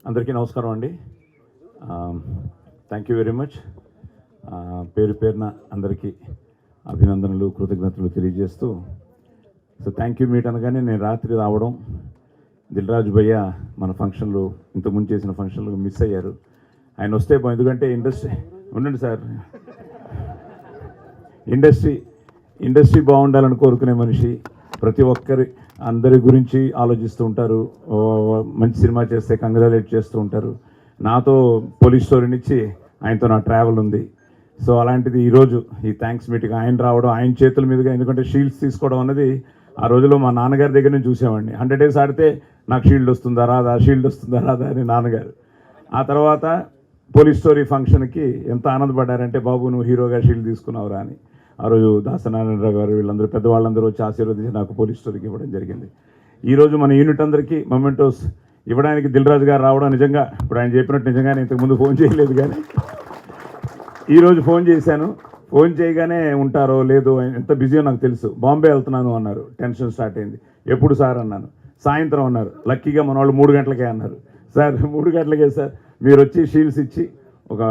అందరికీ నమస్కారం అండి. Thank you very much. పేరు పేరున అందరికీ అభినందనలు, కృతజ్ఞతలు తెలియజేస్తూ, సో థ్యాంక్ యూ మీట్ అనగానే నేను రాత్రి రావడం, దిల్ రాజు భయ్య మన ఫంక్షన్లు ఇంతకుముందు చేసిన ఫంక్షన్లు మిస్ అయ్యారు. ఆయన వస్తే ఎందుకంటే ఉండండి సార్, ఇండస్ట్రీ బాగుండాలని కోరుకునే మనిషి, ప్రతి ఒక్కరి అందరి గురించి ఆలోచిస్తూ ఉంటారు. మంచి సినిమా చేస్తే కంగ్రాచులేట్ చేస్తూ ఉంటారు. నాతో పోలీస్ స్టోరీనిచ్చి ఆయనతో నా ట్రావెల్ ఉంది. సో అలాంటిది ఈరోజు ఈ థ్యాంక్స్ మీటింగ్ ఆయన రావడం, ఆయన చేతుల మీదుగా, ఎందుకంటే షీల్డ్స్ తీసుకోవడం అన్నది ఆ రోజులో మా నాన్నగారి దగ్గర నుంచి చూసామండి. 100 days ఆడితే నాకు షీల్డ్ వస్తుందా రాదా అని నాన్నగారు. ఆ తర్వాత పోలీస్ స్టోరీ ఫంక్షన్కి ఎంత ఆనందపడ్డారంటే, బాబు నువ్వు హీరోగా షీల్డ్ తీసుకున్నావురా అని. ఆ రోజు దాసనారాయణరావు గారు వీళ్ళందరూ పెద్దవాళ్ళందరూ వచ్చి ఆశీర్వదించి నాకు పోలీస్ స్టోరీకి ఇవ్వడం జరిగింది. ఈరోజు మన యూనిట్ అందరికీ మొమెంటోస్ ఇవ్వడానికి దిల్ రాజు గారు రావడం నిజంగా, ఇప్పుడు ఆయన చెప్పినట్టు నిజంగానే ఇంతకుముందు ఫోన్ చేయలేదు, కానీ ఈరోజు ఫోన్ చేశాను. ఫోన్ చేయగానే ఉంటారో లేదో, ఎంత బిజీయో నాకు తెలుసు. బాంబే వెళ్తున్నాను అన్నారు. టెన్షన్ స్టార్ట్ అయింది. ఎప్పుడు సార్ అన్నాను. సాయంత్రం అన్నారు. లక్కీగా మన వాళ్ళు 3 గంటలకే అన్నారు. సార్ 3 గంటలకే సార్, మీరు వచ్చి షీల్డ్స్ ఇచ్చి ఒక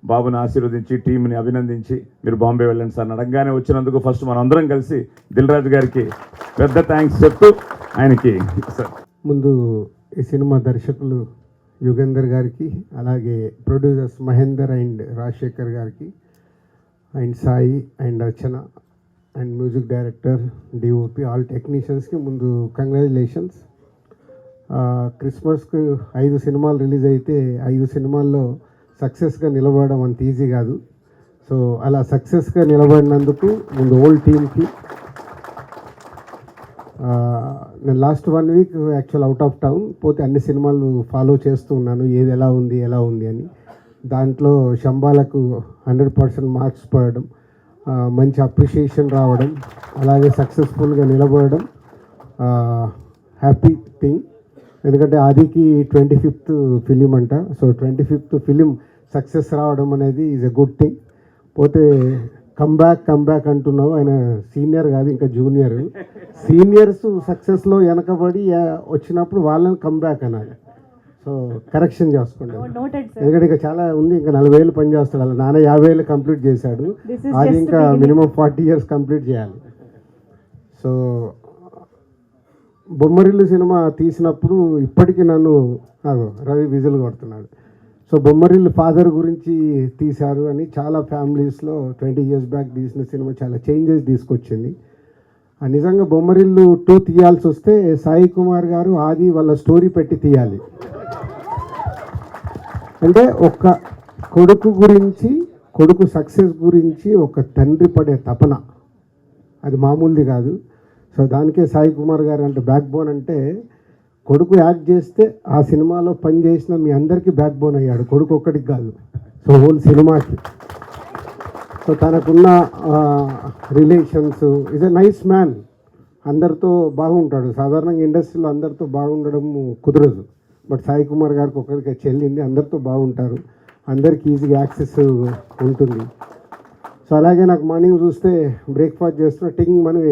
బాబుని ఆశీర్వదించి టీంని అభినందించి మీరు బాంబే వెళ్ళండి సార్ అడగగానే వచ్చినందుకు ఫస్ట్ మనం అందరం కలిసి దిల్ రాజు గారికి పెద్ద థ్యాంక్స్ చెప్తూ ఆయనకి సార్. ముందు ఈ సినిమా దర్శకులు యుగేందర్ గారికి, అలాగే ప్రొడ్యూసర్స్ మహేందర్ అండ్ రాజశేఖర్ గారికి, and Sai and Archana and music director, DOP, all టెక్నీషియన్స్కి ముందు కంగ్రాచులేషన్స్. క్రిస్మస్కు 5 సినిమాలు రిలీజ్ అయితే 5 సినిమాల్లో సక్సెస్గా నిలబడడం అంత ఈజీ కాదు. సో అలా సక్సెస్గా నిలబడినందుకు ముందు ఓల్డ్ టీమ్కి, నేను last 1 week actual out of town పోతే అన్ని సినిమాలు ఫాలో చేస్తూ ఉన్నాను, ఏది ఎలా ఉంది అని. దాంట్లో శంబాలకు 100% మార్క్స్ పడడం, మంచి అప్రిషియేషన్ రావడం, అలాగే సక్సెస్ఫుల్గా నిలబడడం హ్యాపీ థింగ్. ఎందుకంటే ఆదికి 25th ఫిలిం అంట. సో 25th ఫిలిం సక్సెస్ రావడం అనేది ఈజ్ ఎ గుడ్ థింగ్. పోతే కమ్బ్యాక్ అంటున్నావు, ఆయన సీనియర్ కాదు ఇంకా జూనియర్. సీనియర్స్ సక్సెస్లో వెనకబడి వచ్చినప్పుడు వాళ్ళని కమ్బ్యాక్ అనాలి. సో కరెక్షన్ చేసుకోండి, ఎందుకంటే ఇంకా చాలా ఉంది. ఇంకా 40 ఏళ్ళు పని చేస్తాడు. అలా నాన్న 50 ఏళ్ళు కంప్లీట్ చేశాడు, అది ఇంకా మినిమం 40 years కంప్లీట్ చేయాలి. సో బొమ్మరిల్లు సినిమా తీసినప్పుడు ఇప్పటికీ నన్ను రవి విజిల్ కొడుతున్నాడు. సో బొమ్మరిల్లు ఫాదర్ గురించి తీశారు అని చాలా ఫ్యామిలీస్లో 20 years బ్యాక్ తీసిన సినిమా చాలా చేంజెస్ తీసుకొచ్చింది. నిజంగా బొమ్మరిల్లు 2 తీయాల్సి వస్తే సాయి కుమార్ గారు ఆది వాళ్ళ స్టోరీ పెట్టి తీయాలి. అంటే ఒక కొడుకు గురించి, కొడుకు సక్సెస్ గురించి ఒక తండ్రి పడే తపన అది మామూలుది కాదు. సో దానికే సాయి కుమార్ గారు అంటే బ్యాక్ బోన్. అంటే కొడుకు యాక్ట్ చేస్తే ఆ సినిమాలో పని చేసిన మీ అందరికీ బ్యాక్ బోన్ అయ్యాడు, కొడుకు ఒక్కడికి కాదు. సో హోల్ సినిమాకి. సో తనకున్న relations is a nice man. అందరితో బాగుంటాడు. సాధారణంగా ఇండస్ట్రీలో అందరితో బాగుండడం కుదరదు, బట్ సాయి కుమార్ గారికి ఒకరికి చెల్లింది. అందరితో బాగుంటారు, అందరికి ఈజీగా యాక్సెస్ ఉంటుంది. సో అలాగే నాకు మార్నింగ్ చూస్తే బ్రేక్ఫాస్ట్ చేస్తున్న టింగ్ అని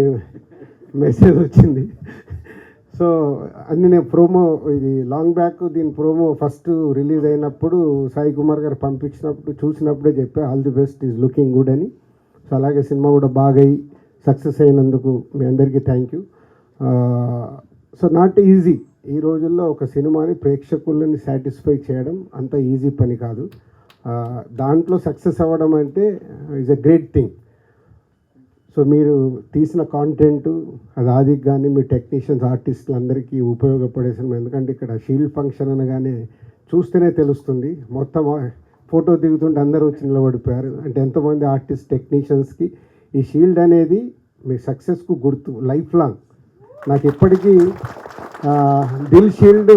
మెసేజ్ వచ్చింది. సో అన్ని నేను ప్రోమో, ఇది లాంగ్ బ్యాక్, దీని ప్రోమో ఫస్ట్ రిలీజ్ అయినప్పుడు సాయి కుమార్ గారు పంపించినప్పుడు చూసినప్పుడే చెప్పా all the best, is looking good అని. సో అలాగే సినిమా కూడా బాగా అయ్యి సక్సెస్ అయినందుకు మీ అందరికీ thank you. So not easy, ఈ రోజుల్లో ఒక సినిమాని ప్రేక్షకులని సాటిస్ఫై చేయడం అంత ఈజీ పని కాదు. దాంట్లో సక్సెస్ అవ్వడం అంటే is a great thing. So మీరు తీసిన కాంటెంట్ అది ఆదికి కానీ మీ టెక్నీషియన్స్ ఆర్టిస్టులు అందరికీ ఉపయోగపడే సినిమా. ఎందుకంటే ఇక్కడ షీల్డ్ ఫంక్షన్ అనగానే చూస్తేనే తెలుస్తుంది, మొత్తం ఫోటో దిగుతుంటే అందరూ వచ్చి నిలబడిపోయారు. అంటే ఎంతోమంది ఆర్టిస్ట్ టెక్నీషియన్స్కి ఈ షీల్డ్ అనేది మీ సక్సెస్కు గుర్తు లైఫ్ లాంగ్. నాకు ఎప్పటికీ దిల్ షీల్డ్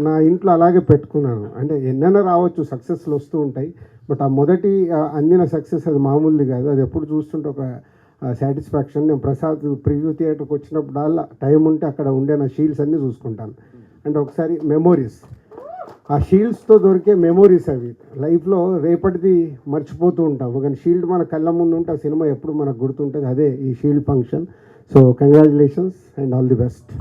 నా ఇంట్లో అలాగే పెట్టుకున్నాను. అంటే ఎన్నైనా రావచ్చు, సక్సెస్లు వస్తూ ఉంటాయి, బట్ ఆ మొదటి అందిన సక్సెస్ అది మామూలుది కాదు. అది ఎప్పుడు చూస్తుంటే ఒక సాటిస్ఫాక్షన్. నేను ప్రసాద్ ప్రివ్యూ థియేటర్కి వచ్చినప్పుడల్లా టైం ఉంటే అక్కడ ఉండే నా షీల్డ్స్ అన్నీ చూసుకుంటాను. అంటే ఒకసారి మెమోరీస్, ఆ షీల్డ్స్తో దొరికే మెమోరీస్ అవి లైఫ్లో రేపటిది మర్చిపోతూ ఉంటాం. కానీ షీల్డ్ మన కళ్ళ ముందు ఉంటే ఆ సినిమా ఎప్పుడు మనకు గుర్తుంటుంది. అదే ఈ shield function. So congratulations and all the best.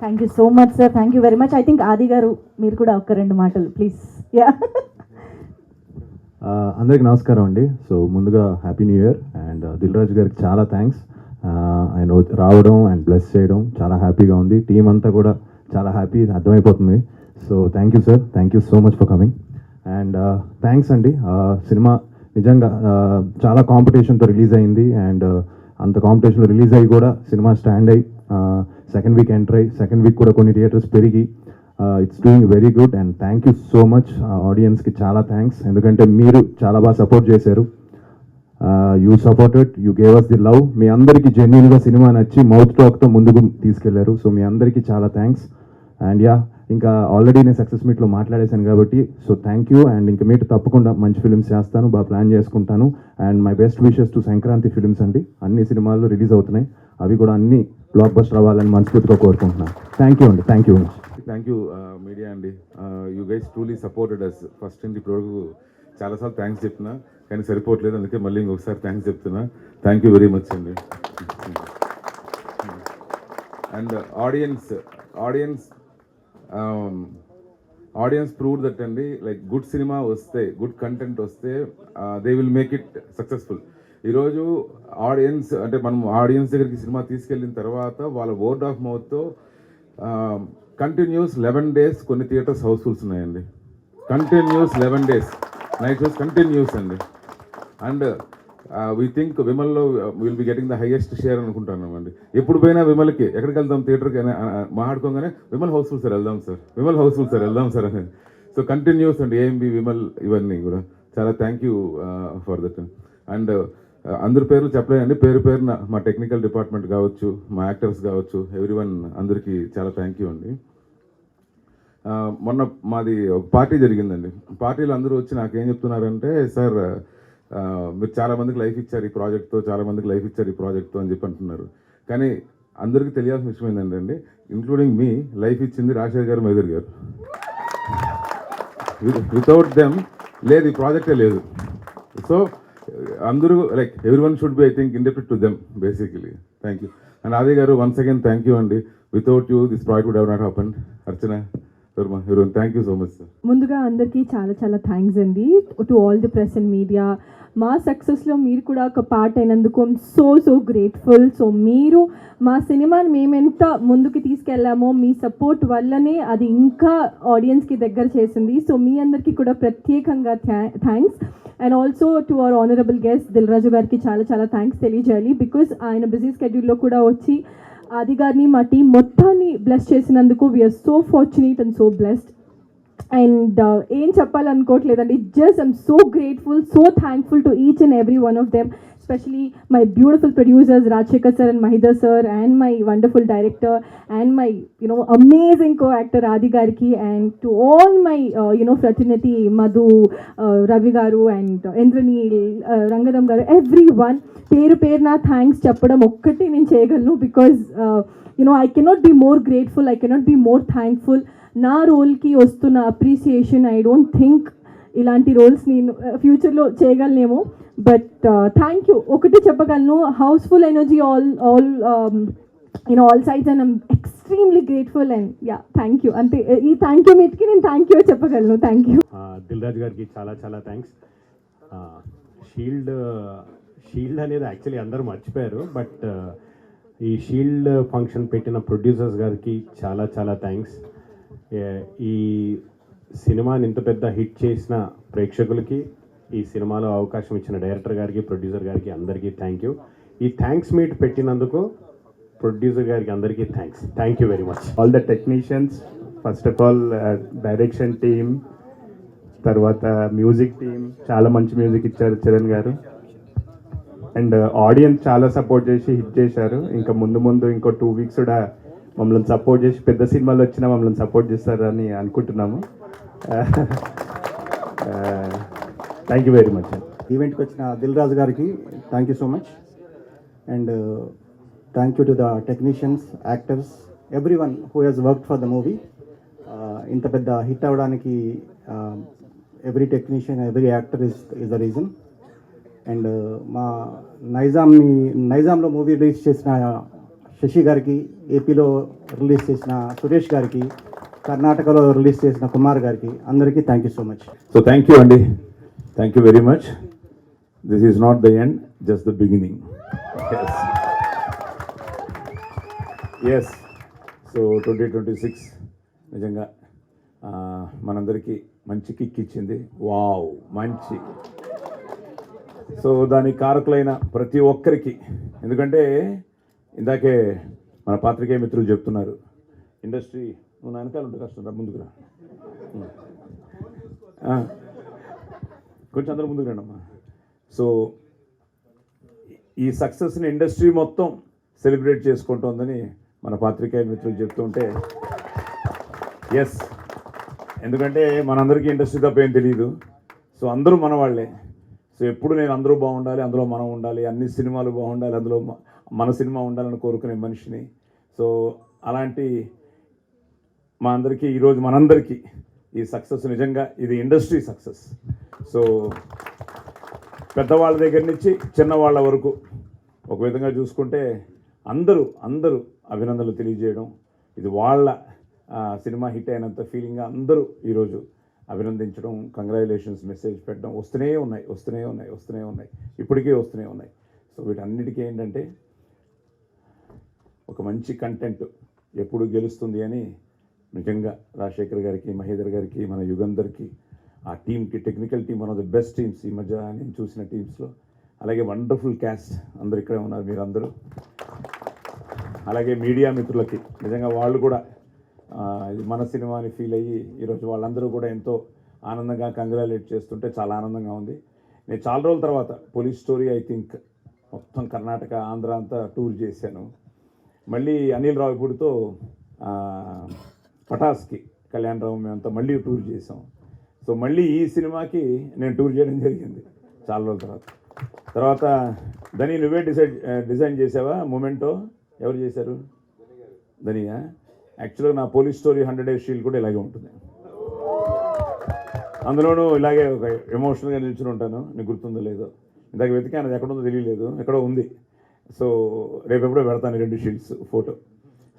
Thank you so much sir, thank you very much. I think ఆది గారు మీరు కూడా ఒక 2 మాటలు ప్లీజ్. యా, అందరికి నమస్కారం అండి. సో ముందుగా happy new year. And Dil Raju గారికి చాలా థ్యాంక్స్. ఆయన రావడం అండ్ బ్లెస్ చేయడం చాలా హ్యాపీగా ఉంది. టీం అంతా కూడా చాలా హ్యాపీ, అర్థమైపోతుంది. So thank you sir, thank you so much for coming. And thanks అండి. సినిమా నిజంగా చాలా కాంపిటీషన్తో రిలీజ్ అయింది. అండ్ అంత కాంపిటీషన్లో రిలీజ్ అయ్యి కూడా సినిమా స్టాండ్ అయ్యి సెకండ్ వీక్ ఎంటర్ అయ్యి సెకండ్ వీక్ కూడా కొన్ని థియేటర్స్ పెరిగి it's doing very good. And thank you so much ఆడియన్స్కి చాలా థ్యాంక్స్. ఎందుకంటే మీరు చాలా బాగా సపోర్ట్ చేశారు. You supported, you gave us the love. మీ అందరికీ జెన్యున్గా సినిమా నచ్చి మౌత్ టాక్తో ముందుకు తీసుకెళ్లారు. సో మీ అందరికీ చాలా థ్యాంక్స్. అండ్ యా, ఇంకా ఆల్రెడీ నేను సక్సెస్ మీట్లో మాట్లాడేశాను కాబట్టి సో థ్యాంక్ యూ. అండ్ ఇంకా మీట్ తప్పకుండా మంచి ఫిల్మ్స్ చేస్తాను, బాగా ప్లాన్ చేసుకుంటాను. And my best wishes to Sankranti films అండి. అన్ని సినిమాలు రిలీజ్ అవుతున్నాయి, అవి కూడా అన్ని బ్లాక్ బస్టర్ అవ్వాలని మనస్ఫూర్తిగా కోరుకుంటున్నాను. థ్యాంక్ యూ అండి, thank you. Thank you media అండి. You guys truly supported us first నుండి ఇప్పుడు వరకు. చాలాసార్లు థ్యాంక్స్ చెప్తున్నా కానీ సరిపోవట్లేదు, అందుకే మళ్ళీ ఇంకొకసారి థ్యాంక్స్ చెప్తున్నా. థ్యాంక్ యూ వెరీ మచ్ అండి. అండ్ ఆడియన్స్ ప్రూవ్ దట్ అండి, లైక్ గుడ్ సినిమా వస్తే, గుడ్ కంటెంట్ వస్తే they will make it successful. ఈరోజు ఆడియన్స్ అంటే మనం ఆడియన్స్ దగ్గరికి సినిమా తీసుకెళ్ళిన తర్వాత వాళ్ళ వర్డ్ ఆఫ్ మౌత్తో కంటిన్యూస్ 11 days కొన్ని థియేటర్స్ హౌస్ఫుల్స్ ఉన్నాయండి. Continuous 11 days night shows continuous అండి. అండ్ వీ థింక్ విమల్లో will be getting the highest share అనుకుంటున్నాం అండి. ఎప్పుడు పోయినా విమల్కి ఎక్కడికి వెళ్దాం థియేటర్కి మాట్లాడుకోగానే విమల్ హౌస్ఫుల్ సార్ వెళ్దాం సార్, విమల్ హౌస్ఫుల్ సార్ వెళ్దాం సార్ అని. సో కంటిన్యూస్ అండి ఏఎంబి విమల్ ఇవన్నీ కూడా చాలా thank you for that. And అందరి పేర్లు చెప్పలేదండి, పేరున మా టెక్నికల్ డిపార్ట్మెంట్ కావచ్చు, మా యాక్టర్స్ కావచ్చు, ఎవ్రీవన్ అందరికీ చాలా థ్యాంక్ యూ అండి. మొన్న మాది ఒక పార్టీ జరిగిందండి. పార్టీలో అందరూ వచ్చి నాకేం చెప్తున్నారంటే, సార్ మీరు చాలామందికి లైఫ్ ఇచ్చారు ఈ ప్రాజెక్ట్తో, చాలామందికి లైఫ్ ఇచ్చారు ఈ ప్రాజెక్ట్తో అని చెప్పి అంటున్నారు. కానీ అందరికీ తెలియాల్సిన విషయం ఏంటంటే, ఇంక్లూడింగ్ మీ, లైఫ్ ఇచ్చింది రాజశేఖర్ గారు, మైదర్ గారు. వితౌట్ దెమ్ లేదు, ఈ ప్రాజెక్టే లేదు. సో అందరూ like everyone should be I think indebted to them basically. Thank you. And Aadi garu once again thank you అండి. Without you this project would have not happen. Archana, everyone thank you so much sir. ముందుగా అందరికీ చాలా చాలా thanks అండి to all the press and media. మా సక్సెస్లో మీరు కూడా ఒక పార్ట్ అయినందుకు ఐమ్ సో గ్రేట్ఫుల్. సో మీరు మా సినిమాని మేమెంత ముందుకు తీసుకెళ్ళామో మీ సపోర్ట్ వల్లనే అది ఇంకా ఆడియన్స్కి దగ్గర చేసింది. సో మీ అందరికీ కూడా ప్రత్యేకంగా thanks. And also to our honourable guest Dil Raju గారికి చాలా చాలా థ్యాంక్స్ తెలియజేయాలి. బికాజ్ ఆయన బిజీ స్కెడ్యూల్లో కూడా వచ్చి ఆది గారిని మా టీం మొత్తాన్ని బ్లెస్ చేసినందుకు we're so fortunate and so blessed. And ఏం చెప్పాలనుకోవట్లేదండి, just I'm so grateful, so thankful to each and every one of them. especially my beautiful producers Rajshekar sir and Mahidhar sir, and my wonderful director, and my amazing co-actor Adi Garki, and to all my fraternity, Madhu, Ravi Garu, and Indranil, Rangadam Garu, everyone. పేరు నా thanks చెప్పడం ఒక్కటి నేను చేయగలను, because I cannot be more grateful, I cannot be more thankful. నా రోల్కి వస్తున్న appreciation, I don't think ఇలాంటి రోల్స్ నేను ఫ్యూచర్లో చేయగలనేమో. బట్ థ్యాంక్ యూ ఒకటి చెప్పగలను, houseful energy all sides, and I'm extremely grateful. And thank you. అంతే, ఈ థ్యాంక్ యూ మీట్కి నేను థ్యాంక్ యూ చెప్పగలను. Thank you. దిల్ రాజు గారికి చాలా చాలా థ్యాంక్స్. షీల్డ్ అనేది యాక్చువల్లీ అందరూ మర్చిపోయారు, బట్ ఈ షీల్డ్ ఫంక్షన్ పెట్టిన ప్రొడ్యూసర్స్ గారికి చాలా చాలా థ్యాంక్స్. ఈ సినిమాని ఇంత పెద్ద హిట్ చేసిన ప్రేక్షకులకి, ఈ సినిమాలో అవకాశం ఇచ్చిన డైరెక్టర్ గారికి, ప్రొడ్యూసర్ గారికి అందరికీ థ్యాంక్ యూ. ఈ థ్యాంక్స్ మీట్ పెట్టినందుకు ప్రొడ్యూసర్ గారికి అందరికీ thank you very much. All the technicians, first of all direction team, తర్వాత మ్యూజిక్ టీమ్, చాలా మంచి మ్యూజిక్ ఇచ్చారు చరణ్ గారు. అండ్ ఆడియన్స్ చాలా సపోర్ట్ చేసి హిట్ చేశారు. ఇంకా ముందు ఇంకో 2 weeks కూడా మమ్మల్ని సపోర్ట్ చేసి పెద్ద సినిమాలు వచ్చినా మమ్మల్ని సపోర్ట్ చేస్తారని అనుకుంటున్నాము. Thank you very much. ఈవెంట్కి వచ్చిన దిల్ రాజు గారికి thank you so much. And thank you to the technicians, actors, every one who has worked for the movie. ఇంత పెద్ద హిట్ అవ్వడానికి every technician, every actor is the reason. And మా నైజాంలో movie release చేసిన శశి గారికి, ఏపీలో రిలీజ్ చేసిన సురేష్ గారికి, కర్ణాటకలో రిలీజ్ చేసిన కుమార్ గారికి అందరికీ thank you so much. So thank you అండి, thank you very much. This is not the end, just the beginning. Yes. So 2026 నిజంగా మనందరికీ మంచి కిక్ ఇచ్చింది. వావ్, మంచి. సో దానికి కారకులైన ప్రతి ఒక్కరికి, ఎందుకంటే ఇందాకే మన పాత్రికేయ మిత్రులు చెప్తున్నారు, ఇండస్ట్రీ నువ్వు వెనకాల ఉంటే కష్టం రా, ముందుకు రా, కొంచెం అందరూ ముందుకు రండమ్మా. సో ఈ సక్సెస్ని ఇండస్ట్రీ మొత్తం సెలబ్రేట్ చేసుకుంటోందని మన పాత్రికేయ మిత్రులు చెప్తుంటే ఎస్, ఎందుకంటే మనందరికీ ఇండస్ట్రీ తప్ప ఏం తెలియదు. సో అందరూ మన వాళ్ళే. సో ఎప్పుడు నేను అందరూ బాగుండాలి, అందులో మనం ఉండాలి, అన్ని సినిమాలు బాగుండాలి, అందులో మన సినిమా ఉండాలని కోరుకునే మనిషిని. సో అలాంటి మా అందరికీ ఈరోజు మనందరికీ ఈ సక్సెస్ నిజంగా ఇది ఇండస్ట్రీ సక్సెస్. సో పెద్దవాళ్ళ దగ్గర నుంచి చిన్నవాళ్ళ వరకు ఒక విధంగా చూసుకుంటే అందరూ అభినందనలు తెలియజేయడం, ఇది వాళ్ళ సినిమా హిట్ అయినంత ఫీలింగ్గా అందరూ ఈరోజు అభినందించడం, కంగ్రాచులేషన్స్ మెసేజ్ పెట్టడం వస్తూనే ఉన్నాయి, ఇప్పటికే వస్తూనే ఉన్నాయి. సో వీటన్నిటికీ ఏంటంటే ఒక మంచి కంటెంట్ ఎప్పుడు గెలుస్తుంది అని నిజంగా రాజశేఖర్ గారికి, మహేందర్ గారికి, మన యుగంధర్కి, ఆ టీంకి, technical team one of the best teams ఈ మధ్య నేను చూసిన టీమ్స్లో. అలాగే వండర్ఫుల్ క్యాస్ట్, అందరు ఇక్కడే ఉన్నారు మీరందరూ. అలాగే మీడియా మిత్రులకి నిజంగా వాళ్ళు కూడా ఇది మన సినిమా అని ఫీల్ అయ్యి ఈరోజు వాళ్ళందరూ కూడా ఎంతో ఆనందంగా కంగ్రాచులేట్ చేస్తుంటే చాలా ఆనందంగా ఉంది. నేను చాలా రోజుల తర్వాత పోలీస్ స్టోరీ ఐ థింక్ మొత్తం కర్ణాటక, ఆంధ్ర అంతా టూర్ చేశాను. మళ్ళీ అనిల్ రావిపూడితో పటాస్కి, కళ్యాణరావు మేమంతా మళ్ళీ టూర్ చేసాం. సో మళ్ళీ ఈ సినిమాకి నేను టూర్ చేయడం జరిగింది చాలా రోజుల తర్వాత. ధని నువ్వే డిజైన్ చేసావా మూమెంటో? ఎవరు చేశారు? ధనియా? యాక్చువల్గా నా పోలీస్ స్టోరీ 100 Days షీల్డ్ కూడా ఇలాగే ఉంటుంది. అందులోనూ ఇలాగే ఒక ఎమోషనల్గా నిల్చుని ఉంటాను. నీకు గుర్తుందో లేదో, ఇందాక వెతికాను, అది ఎక్కడుందో తెలియలేదు, ఎక్కడో ఉంది. సో రేపు ఎప్పుడో పెడతాను 2 షీల్డ్స్ ఫోటో.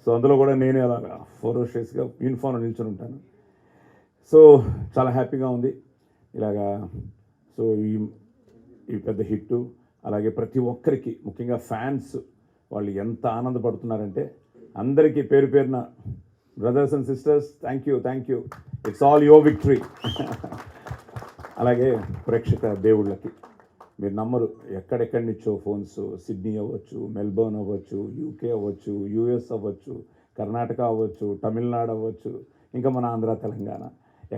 సో అందులో కూడా నేనే అలాగా ఫోరోషియస్గా యూనిఫామ్లో నిల్చుని ఉంటాను. సో చాలా హ్యాపీగా ఉంది ఇలాగా. సో ఈ పెద్ద హిట్టు, అలాగే ప్రతి ఒక్కరికి, ముఖ్యంగా ఫ్యాన్స్ వాళ్ళు ఎంత ఆనందపడుతున్నారంటే అందరికీ పేరు పేరున brothers and sisters thank you. It's all your victory. అలాగే ప్రేక్షక దేవుళ్ళకి మీరు నమ్మరు, ఎక్కడెక్కడి నుంచో ఫోన్స్, సిడ్నీ అవ్వచ్చు, మెల్బోర్న్ అవ్వచ్చు, యూకే అవ్వచ్చు, యూఎస్ అవ్వచ్చు, కర్ణాటక అవ్వచ్చు, తమిళనాడు అవ్వచ్చు, ఇంకా మన ఆంధ్ర, తెలంగాణ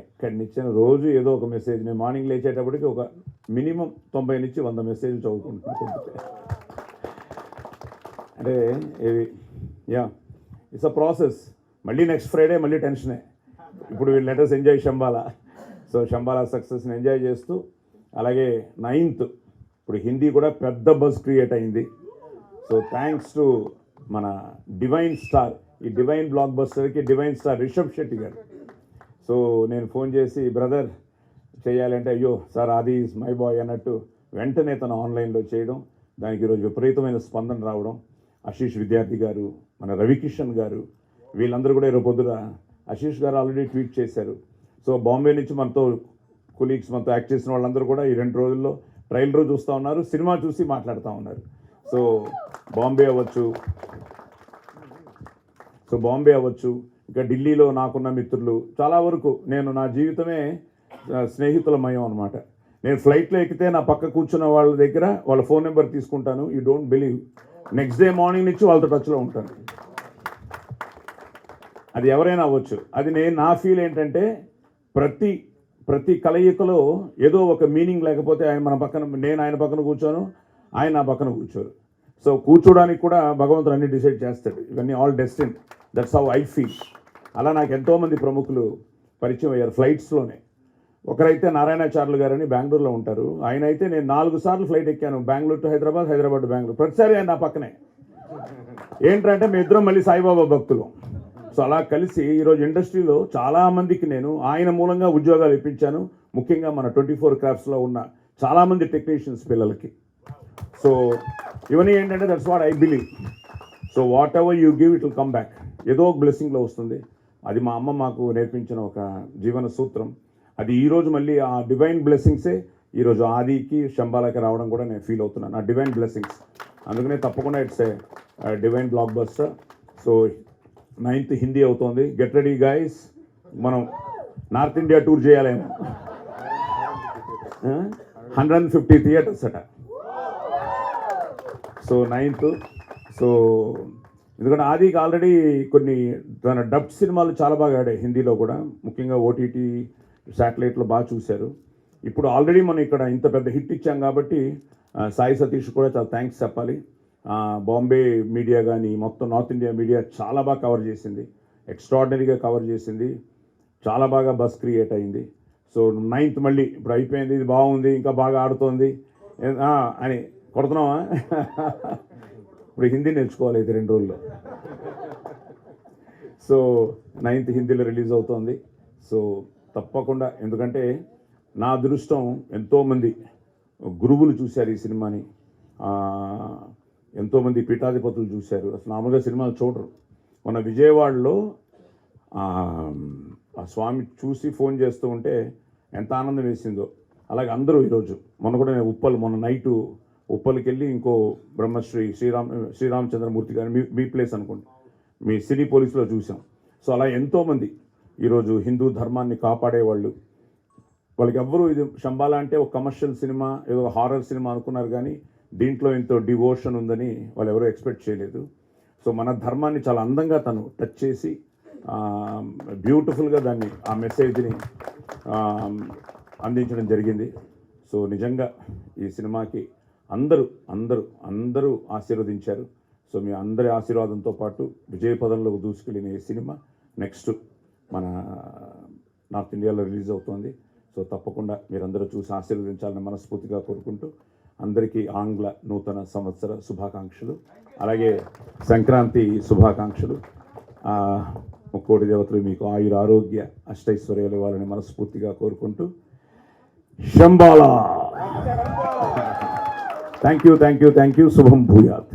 ఎక్కడి నుంచి రోజు ఏదో ఒక మెసేజ్. నేను మార్నింగ్ లేచేటప్పటికి ఒక మినిమం 90 నుంచి 100 మెసేజ్లు చదువుకుంటున్నాను. అంటే ఇవి ఇట్స్ అ ప్రాసెస్. మళ్ళీ నెక్స్ట్ ఫ్రైడే మళ్ళీ టెన్షనే. ఇప్పుడు letters enjoy Shambala. So Shambala సక్సెస్ని ఎంజాయ్ చేస్తూ, అలాగే 9th ఇప్పుడు హిందీ కూడా పెద్ద బజ్ క్రియేట్ అయింది. సో థ్యాంక్స్ టు మన డివైన్ స్టార్, ఈ డివైన్ బ్లాక్ బస్టర్కి డివైన్ స్టార్ రిషబ్ శెట్టి గారు. సో నేను ఫోన్ చేసి బ్రదర్ చేయాలంటే, అయ్యో సార్ ఆది ఈజ్ మై బాయ్ అన్నట్టు వెంటనే తను ఆన్లైన్లో చేయడం, దానికి ఈరోజు విపరీతమైన స్పందన రావడం. ఆశీష్ విద్యార్థి గారు, మన రవికిషన్ గారు, వీళ్ళందరూ కూడా ఈరోజు పొద్దున ఆశీష్ గారు ఆల్రెడీ ట్వీట్ చేశారు. సో బాంబే నుంచి మనతో కొలీగ్స్, మనతో యాక్ట్ చేసిన వాళ్ళందరూ కూడా ఈ 2 రోజుల్లో ట్రైలర్ చూస్తూ ఉన్నారు, సినిమా చూసి మాట్లాడుతూ ఉన్నారు. సో బాంబే అవ్వచ్చు, ఇంకా ఢిల్లీలో నాకున్న మిత్రులు చాలా వరకు, నేను నా జీవితమే స్నేహితులమయం అనమాట. నేను ఫ్లైట్లో ఎక్కితే నా పక్క కూర్చున్న వాళ్ళ దగ్గర వాళ్ళ ఫోన్ నెంబర్ తీసుకుంటాను. You don't believe, next day morning నుంచి వాళ్ళతో టచ్లో ఉంటాను. అది ఎవరైనా అవ్వచ్చు. అది నా ఫీల్ ఏంటంటే, ప్రతి కలయికలో ఏదో ఒక మీనింగ్ లేకపోతే నేను ఆయన పక్కన కూర్చోను, ఆయన నా పక్కన కూర్చోరు. సో కూర్చోడానికి కూడా భగవంతుడు అన్ని డిసైడ్ చేస్తాడు. ఇవన్నీ all destined. That's how I feel. అలా నాకు ఎంతోమంది ప్రముఖులు పరిచయం అయ్యారు ఫ్లైట్స్లోనే. ఒకరైతే నారాయణాచార్యులు గారని బెంగళూరులో ఉంటారు. ఆయన అయితే నేను 4 సార్లు ఫ్లైట్ ఎక్కాను, బెంగళూరు టు హైదరాబాద్, హైదరాబాద్ టు బెంగళూరు. ప్రతిసారి ఆయన నా పక్కనే. ఏంటంటే మీ ఇద్దరం మళ్ళీ సాయిబాబా భక్తులు. సో అలా కలిసి ఈరోజు ఇండస్ట్రీలో చాలామందికి నేను ఆయన మూలంగా ఉద్యోగాలు ఇప్పించాను. ముఖ్యంగా మన 24 క్రాఫ్ట్స్లో ఉన్న చాలామంది టెక్నీషియన్స్ పిల్లలకి. సో ఇవన్నీ ఏంటంటే that's what I believe. So what ever you give it will come back. ఏదో ఒక బ్లెస్సింగ్లో వస్తుంది. అది మా అమ్మ మాకు నేర్పించిన ఒక జీవన సూత్రం. అది ఈరోజు మళ్ళీ ఆ డివైన్ బ్లెస్సింగ్సే ఈరోజు ఆదికి శంబాలాకి రావడం కూడా నేను ఫీల్ అవుతున్నాను. ఆ డివైన్ బ్లెస్సింగ్స్. అందుకనే తప్పకుండా it's a divine block buster. So 9th Hindi అవుతోంది. గెట్ రెడీ గైస్, మనం నార్త్ ఇండియా టూర్ చేయాలేమో. 150 థియేటర్స్ అట. So 9th. సో ఎందుకంటే ఆదికి ఆల్రెడీ కొన్ని తన డబ్ సినిమాలు చాలా బాగా ఆడాయి హిందీలో కూడా, ముఖ్యంగా ఓటీటీ శాటిలైట్లో బాగా చూశారు. ఇప్పుడు ఆల్రెడీ మనం ఇక్కడ ఇంత పెద్ద హిట్ ఇచ్చాం కాబట్టి సాయి సతీష్ కూడా చాలా థ్యాంక్స్ చెప్పాలి. బాంబే మీడియా కానీ మొత్తం నార్త్ ఇండియా మీడియా చాలా బాగా కవర్ చేసింది, ఎక్స్ట్రాడినరీగా కవర్ చేసింది, చాలా బాగా బస్ క్రియేట్ అయింది. సో 9th మళ్ళీ ఇప్పుడు అయిపోయింది, ఇది బాగుంది, ఇంకా బాగా ఆడుతోంది అని కొడుతున్నావా? ఇప్పుడు హిందీ నేర్చుకోవాలి అయితే 2 రోజుల్లో. సో 9th హిందీలో రిలీజ్ అవుతోంది. సో తప్పకుండా, ఎందుకంటే నా అదృష్టం ఎంతోమంది గురువులు చూశారు ఈ సినిమాని, ఎంతోమంది పీఠాధిపతులు చూశారు. అసలు మామూలుగా సినిమాలు చూడరు. మన విజయవాడలో ఆ స్వామి చూసి ఫోన్ చేస్తూ ఉంటే ఎంత ఆనందం వేసిందో, అలాగే అందరూ ఈరోజు మొన్న కూడా నేను మొన్న నైటు ఉప్పల్కి వెళ్ళి ఇంకో బ్రహ్మశ్రీ శ్రీరామచంద్రమూర్తి గారు మీ ప్లేస్ అనుకోండి, మీ సినీ పోలీసులో చూసాం. సో అలా ఎంతోమంది ఈరోజు హిందూ ధర్మాన్ని కాపాడేవాళ్ళు, వాళ్ళకి ఎవ్వరూ ఇది శంబాలా అంటే ఒక కమర్షియల్ సినిమా, ఏదో హారర్ సినిమా అనుకున్నారు, కానీ దీంట్లో ఎంతో డివోషన్ ఉందని వాళ్ళు ఎవరో ఎక్స్పెక్ట్ చేయలేదు. సో మన ధర్మాన్ని చాలా అందంగా తను టచ్ చేసి బ్యూటిఫుల్గా దాన్ని ఆ మెసేజ్ని అందించడం జరిగింది. సో నిజంగా ఈ సినిమాకి అందరూ ఆశీర్వదించారు. సో మీ అందరి ఆశీర్వాదంతో పాటు విజయపదంలోకి దూసుకెళ్ళిన ఈ సినిమా నెక్స్ట్ మన నార్త్ ఇండియాలో రిలీజ్ అవుతోంది. సో తప్పకుండా మీరందరూ చూసి ఆశీర్వదించాలని మనస్ఫూర్తిగా కోరుకుంటూ అందరికీ ఆంగ్ల నూతన సంవత్సర శుభాకాంక్షలు, అలాగే సంక్రాంతి శుభాకాంక్షలు. ముక్కోటి దేవతలు మీకు ఆయుర ఆరోగ్య అష్టైశ్వర్యాలు ఇవ్వాలని మనస్ఫూర్తిగా కోరుకుంటూ శంబాలా. Thank you. శుభం భూయాత్.